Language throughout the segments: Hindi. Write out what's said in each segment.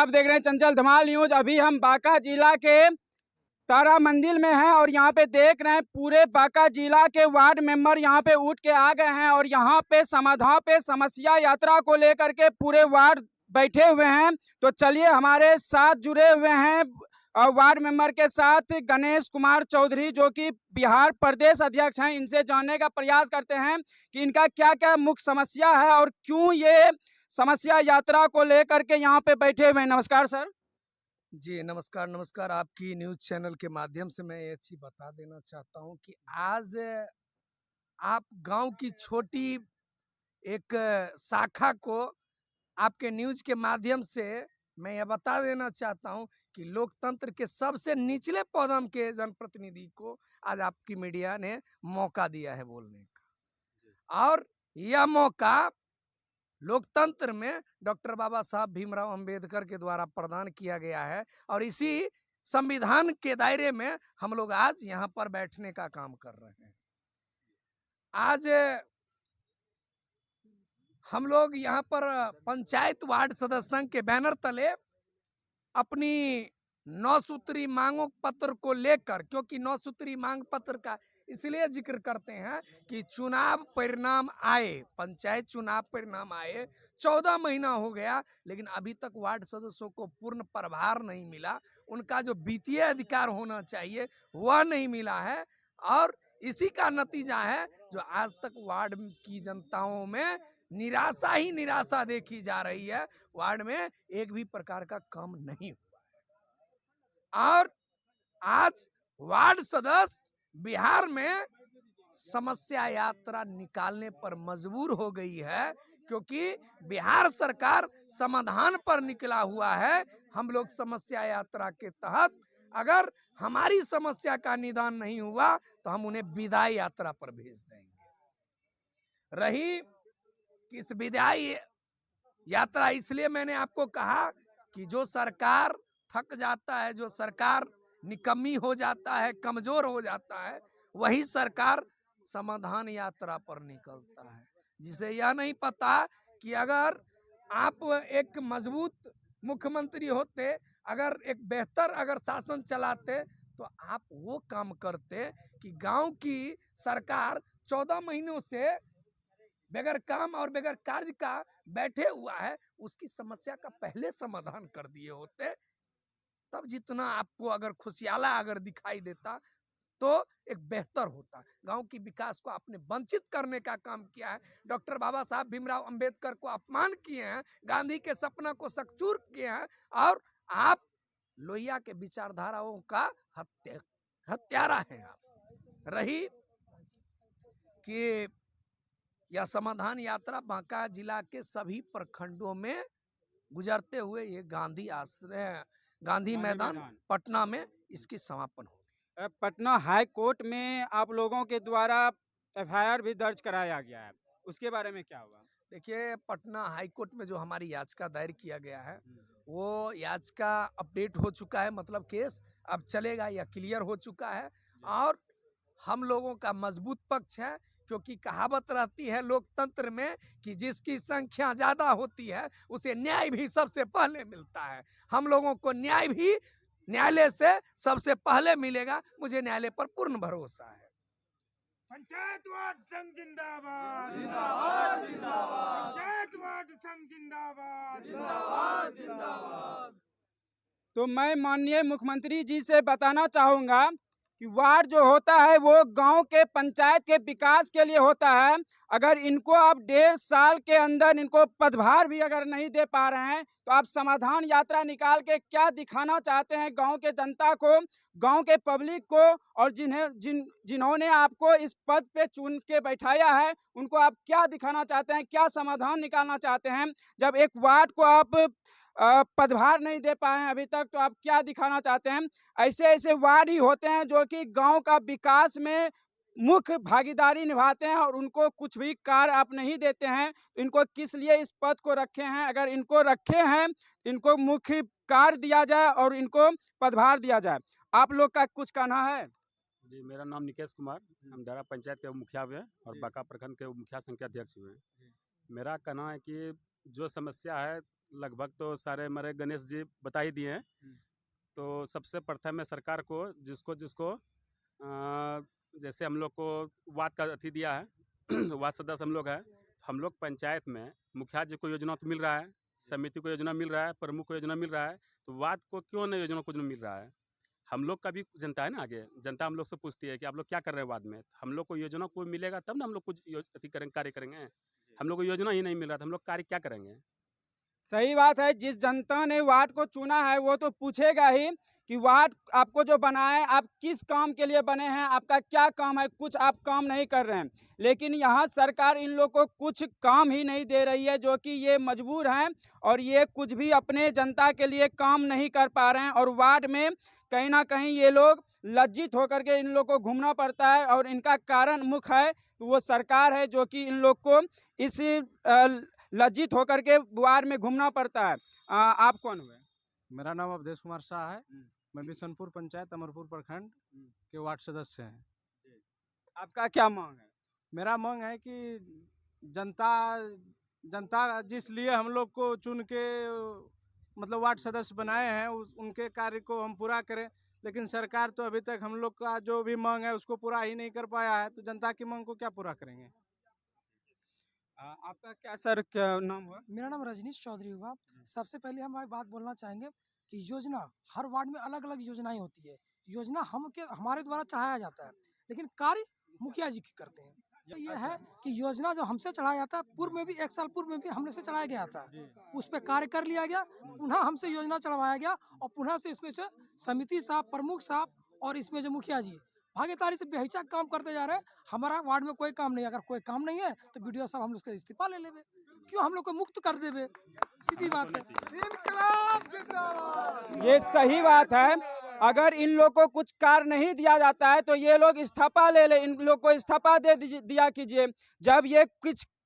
आप देख रहे हैं चंचल धमाल न्यूज। अभी हम बांका जिला के तारा मंदिर में हैं और यहाँ पे देख रहे हैं पूरे बांका जिला के वार्ड मेंबर यहाँ पे उठ के आ गए हैं और यहाँ पे समाधान पे समस्या यात्रा को लेकर के पूरे वार्ड बैठे हुए हैं। तो चलिए हमारे साथ जुड़े हुए हैं वार्ड मेंबर के साथ गणेश कुमार चौधरी जो कि बिहार प्रदेश अध्यक्ष हैं। इनसे जानने का प्रयास करते हैं कि इनका क्या क्या मुख्य समस्या है और क्यों ये समस्या यात्रा को लेकर के यहाँ पे बैठे हुए हैं। नमस्कार सर। जी नमस्कार नमस्कार। आपकी न्यूज़ चैनल के माध्यम से मैं ये चीज़ बता देना चाहता हूँ कि आज आप गांव की छोटी एक शाखा को आपके न्यूज़ के माध्यम से मैं ये बता देना चाहता हूँ कि लोकतंत्र के सबसे निचले पदम के जनप्रतिनिधि को आज आपकी मीडिया ने मौका दिया है बोलने का, और यह मौका लोकतंत्र में डॉक्टर बाबा साहब भीमराव अंबेडकर के द्वारा प्रदान किया गया है और इसी संविधान के दायरे में हम लोग आज यहाँ पर बैठने का काम कर रहे हैं। आज हम लोग यहाँ पर पंचायत वार्ड सदस्य संघ के बैनर तले अपनी 9 सूत्री मांगों पत्र को लेकर, क्योंकि 9 सूत्री मांग पत्र का इसलिए जिक्र करते हैं कि चुनाव परिणाम आए, पंचायत चुनाव परिणाम आए, 14 महीना हो गया लेकिन अभी तक वार्ड सदस्यों को पूर्ण प्रभार नहीं मिला। उनका जो वित्तीय अधिकार होना चाहिए वह नहीं मिला है और इसी का नतीजा है जो आज तक वार्ड की जनताओं में निराशा ही निराशा देखी जा रही है। वार्ड में एक भी प्रकार का काम नहीं हुआ और आज वार्ड सदस्य बिहार में समस्या यात्रा निकालने पर मजबूर हो गई है, क्योंकि बिहार सरकार समाधान पर निकला हुआ है। हम लोग समस्या यात्रा के तहत अगर हमारी समस्या का निदान नहीं हुआ तो हम उन्हें विदाई यात्रा पर भेज देंगे। रही कि इस विदाई यात्रा, इसलिए मैंने आपको कहा कि जो सरकार थक जाता है, जो सरकार निकम्मी हो जाता है, कमजोर हो जाता है, वही सरकार समाधान यात्रा पर निकलता है, जिसे यह नहीं पता कि अगर आप एक मजबूत मुख्यमंत्री होते, अगर एक बेहतर अगर शासन चलाते तो आप वो काम करते कि गांव की सरकार 14 महीनों से बगैर काम और बगैर कार्य का बैठे हुआ है, उसकी समस्या का पहले समाधान कर दिए होते, तब जितना आपको अगर खुशियाला अगर दिखाई देता तो एक बेहतर होता। गांव की विकास को आपने वंचित करने का काम किया है। डॉक्टर बाबा साहब भीमराव अंबेडकर को अपमान किए हैं, गांधी के सपना को सकचूर किए हैं और आप लोहिया के विचारधाराओं का हत्यारा हैं आप। रही कि यह समाधान यात्रा बांका जिला के सभी प्रखंडों में गुजरते हुए ये गांधी मैदान पटना में इसकी समापन हो। पटना हाई कोर्ट में आप लोगों के द्वारा एफआईआर भी दर्ज कराया गया है, उसके बारे में क्या हुआ? देखिए, पटना हाई कोर्ट में जो हमारी याचिका दायर किया गया है वो याचिका अपडेट हो चुका है, मतलब केस अब चलेगा या क्लियर हो चुका है और हम लोगों का मजबूत पक्ष है, क्योंकि कहावत रहती है लोकतंत्र में कि जिसकी संख्या ज्यादा होती है उसे न्याय भी सबसे पहले मिलता है। हम लोगों को न्याय भी न्यायालय से सबसे पहले मिलेगा। मुझे न्यायालय पर पूर्ण भरोसा है। पंचायत वार्ड संघ जिंदाबाद जिंदाबाद जिंदाबाद, पंचायत वार्ड संघ जिंदाबाद जिंदाबाद जिंदाबाद। तो मैं माननीय मुख्यमंत्री जी से बताना चाहूँगा कि वार्ड जो होता है वो गांव के पंचायत के विकास के लिए होता है। अगर इनको आप 1.5 साल के अंदर इनको पदभार भी अगर नहीं दे पा रहे हैं तो आप समाधान यात्रा निकाल के क्या दिखाना चाहते हैं गांव के जनता को, गांव के पब्लिक को, और जिन्होंने आपको इस पद पे चुन के बैठाया है उनको आप क्या दिखाना चाहते हैं, क्या समाधान निकालना चाहते हैं? जब एक वार्ड को आप पदभार नहीं दे पाए हैं अभी तक तो आप क्या दिखाना चाहते हैं? ऐसे ऐसे वार्ड ही होते हैं जो कि गांव का विकास में मुख्य भागीदारी निभाते हैं और उनको कुछ भी कार्य आप नहीं देते हैं। तो इनको किस लिए इस पद को रखे हैं? अगर इनको रखे हैं इनको मुख्य कार्य दिया जाए और इनको पदभार दिया जाए। आप लोग का कुछ कहना है? जी, मेरा नाम निकेश कुमार, हम दारा पंचायत के मुखिया हुए और बांका प्रखंड के मुखिया संघ के अध्यक्ष हुए। मेरा कहना है कि जो समस्या है लगभग तो सारे हमारे गणेश जी बता ही दिए हैं। तो सबसे प्रथम है सरकार को जिसको जिसको जैसे हम लोग को वार्ड का अथी दिया है वार्ड सदस्य हम लोग हैं, हम लोग पंचायत में मुखिया जी को योजना तो मिल रहा है, समिति को योजना मिल रहा है, प्रमुख को योजना मिल रहा है, तो वार्ड को क्यों नहीं योजना कुछ मिल रहा है? हम लोग का भी जनता है ना, आगे जनता हम लोग से पूछती है कि आप लोग क्या कर रहे हैं वार्ड में, हम लोग को योजना कोई मिलेगा तब ना हम लोग कुछ अथी करेंगे, कार्य करेंगे। हम लोग को योजना ही नहीं मिल रहा था, हम लोग कार्य क्या करेंगे? सही बात है। जिस जनता ने वार्ड को चुना है वो तो पूछेगा ही कि वार्ड आपको जो बना है आप किस काम के लिए बने हैं, आपका क्या काम है, कुछ आप काम नहीं कर रहे हैं। लेकिन यहाँ सरकार इन लोग को कुछ काम ही नहीं दे रही है, जो कि ये मजबूर हैं और ये कुछ भी अपने जनता के लिए काम नहीं कर पा रहे हैं। और वार्ड में कहीं ना कहीं ये लोग लज्जित होकर के इन लोग को घूमना पड़ता है, और इनका कारण मुख्य है वो सरकार है, जो कि इन लोग को इस लज्जित होकर के वार्ड में घूमना पड़ता है। आप कौन हुए? मेरा नाम अवधेश कुमार शाह है। मैं बिशनपुर पंचायत अमरपुर प्रखंड के वार्ड सदस्य हैं। आपका क्या मांग है? मेरा मांग है कि जनता जिस लिए हम लोग को चुन के मतलब वार्ड सदस्य बनाए हैं उनके कार्य को हम पूरा करें, लेकिन सरकार तो अभी तक हम लोग का जो भी मांग है उसको पूरा ही नहीं कर पाया है, तो जनता की मांग को क्या पूरा करेंगे? आपका क्या सर क्या नाम हुआ? मेरा नाम रजनीश चौधरी हुआ। सबसे पहले हम एक बात बोलना चाहेंगे कि योजना हर वार्ड में अलग अलग योजनाएं होती है। योजना हमारे द्वारा चढ़ाया जाता है, लेकिन कार्य मुखिया जी करते हैं। तो ये है कि योजना जो हमसे चढ़ाया जाता है, पूर्व में भी 1 साल पूर्व में भी हमने से चढ़ाया गया था, उस पर कार्य कर लिया गया, पुनः हमसे योजना चढ़वाया गया और पुनः से इसमें से समिति साहब, प्रमुख साहब और इसमें जो मुखिया जी भागीदारी से बेहिचक काम करते जा रहे हैं। हमारा वार्ड में कोई काम नहीं है, अगर कोई काम नहीं है तो वीडियो साहब हम लोग से इस्तीफा ले लेवे, क्यों हम लोग को मुक्त कर देवे, सीधी बात है। ये सही बात है। अगर इन लोग को कुछ कार्य नहीं दिया जाता है तो ये लोग इस्तीफा ले ले, इन लोग को इस्तीफा दिया कीजिए। जब ये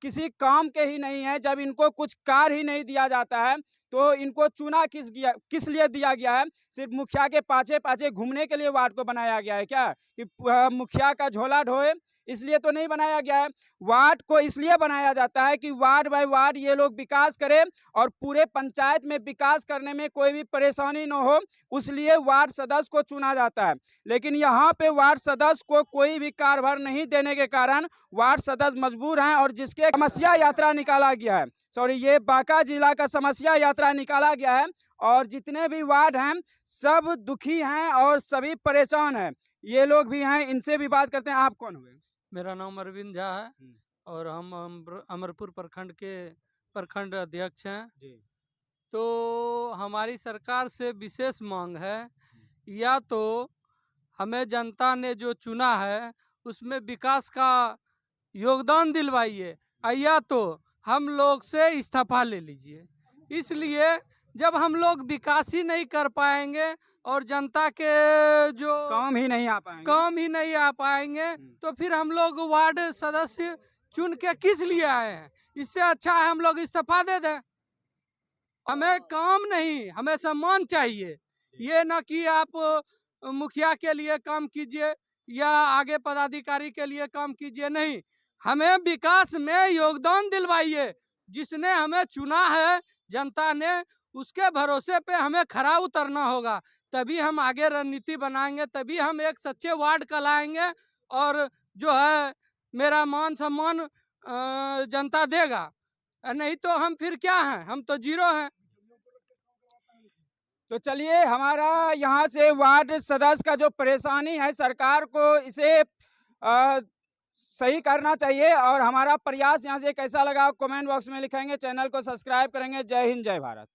किसी काम के ही नहीं है, जब इनको कुछ कार्य ही नहीं दिया जाता है तो इनको चुना किस लिए दिया गया है? सिर्फ मुखिया के पाछे पाछे घूमने के लिए वार्ड को बनाया गया है क्या, कि मुखिया का झोला ढोए? इसलिए तो नहीं बनाया गया है। वार्ड को इसलिए बनाया जाता है कि वार्ड बाय वार्ड ये लोग विकास करें और पूरे पंचायत में विकास करने में कोई भी परेशानी न हो, इसलिए वार्ड सदस्य को चुना जाता है। लेकिन यहाँ पे वार्ड सदस्य को कोई भी कार्यभार नहीं देने के कारण वार्ड सदस्य मजबूर हैं, और जिसके समस्या यात्रा निकाला गया है, ये बांका जिला का समस्या यात्रा निकाला गया है, और जितने भी वार्ड हैं सब दुखी हैं और सभी परेशान हैं। ये लोग भी हैं, इनसे भी बात करते हैं। आप कौन हुए? मेरा नाम अरविंद झा है और हम अमरपुर प्रखंड के प्रखंड अध्यक्ष हैं। तो हमारी सरकार से विशेष मांग है, या तो हमें जनता ने जो चुना है उसमें विकास का योगदान दिलवाइए, या तो हम लोग से इस्तीफा ले लीजिए। इसलिए जब हम लोग विकास ही नहीं कर पाएंगे और जनता के जो काम ही नहीं आ पाएंगे तो फिर हम लोग वार्ड सदस्य चुन के किस लिए आए हैं? इससे अच्छा है हम लोग इस्तीफा दे दें। हमें काम नहीं, हमें सम्मान चाहिए। ये ना कि आप मुखिया के लिए काम कीजिए या आगे पदाधिकारी के लिए काम कीजिए, नहीं, हमें विकास में योगदान दिलवाइए। जिसने हमें चुना है जनता ने, उसके भरोसे पे हमें खरा उतरना होगा, तभी हम आगे रणनीति बनाएंगे, तभी हम एक सच्चे वार्ड कहलाएंगे और जो है मेरा मान सम्मान जनता देगा। नहीं तो हम फिर क्या हैं? हम तो जीरो हैं। तो चलिए, हमारा यहाँ से वार्ड सदस्य का जो परेशानी है, सरकार को इसे सही करना चाहिए, और हमारा प्रयास यहाँ से कैसा लगा कमेंट बॉक्स में लिखेंगे। चैनल को सब्सक्राइब करेंगे। जय हिंद, जय भारत।